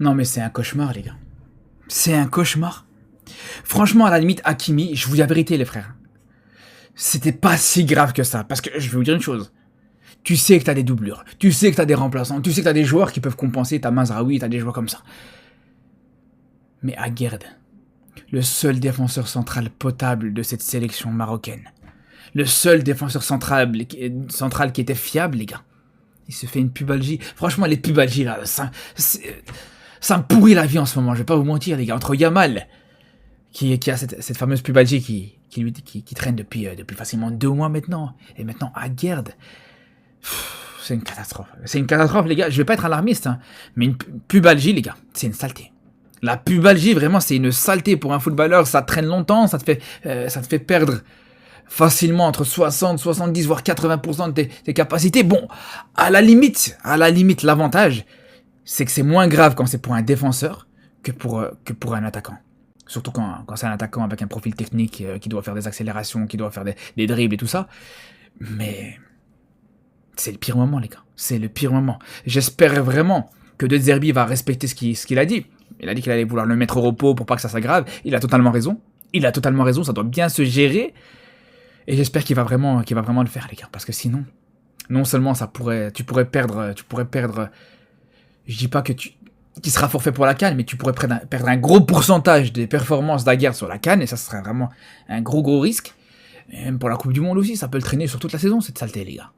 Non mais c'est un cauchemar les gars. C'est un cauchemar. Franchement à la limite Hakimi, je vous dis la vérité les frères. C'était pas si grave que ça. Parce que je vais vous dire une chose. Tu sais que t'as des doublures. Tu sais que t'as des remplaçants. Tu sais que t'as des joueurs qui peuvent compenser. T'as Mazraoui, t'as des joueurs comme ça. Mais Aguerd, le seul défenseur central potable de cette sélection marocaine. Le seul défenseur central qui était fiable les gars. Il se fait une pubalgie. Franchement les pubalgies là, ça me pourrit la vie en ce moment. Je vais pas vous mentir les gars. Entre Yamal, qui a cette fameuse pubalgie qui traîne depuis facilement 2 mois maintenant. Et maintenant Aguerd. C'est une catastrophe. C'est une catastrophe, les gars. Je vais pas être alarmiste, hein, mais une pubalgie, les gars, c'est une saleté. La pubalgie, vraiment, c'est une saleté pour un footballeur. Ça traîne longtemps, ça te fait perdre facilement entre 60, 70, voire 80% de tes capacités. Bon, à la limite, l'avantage, c'est que c'est moins grave quand c'est pour un défenseur que pour un attaquant. Surtout quand c'est un attaquant avec un profil technique qui doit faire des accélérations, qui doit faire des dribbles et tout ça. Mais c'est le pire moment, les gars. C'est le pire moment. J'espère vraiment que De Zerbi va respecter ce qu'il a dit. Il a dit qu'il allait vouloir le mettre au repos pour pas que ça s'aggrave. Il a totalement raison. Ça doit bien se gérer. Et j'espère qu'il va vraiment le faire, les gars. Parce que sinon, non seulement tu pourrais perdre. Je dis pas qu'il sera forfait pour la CAN, mais tu pourrais perdre un gros pourcentage des performances d'Aguerd sur la CAN. Et ça serait vraiment un gros risque. Et même pour la Coupe du Monde aussi, ça peut le traîner sur toute la saison, cette saleté, les gars.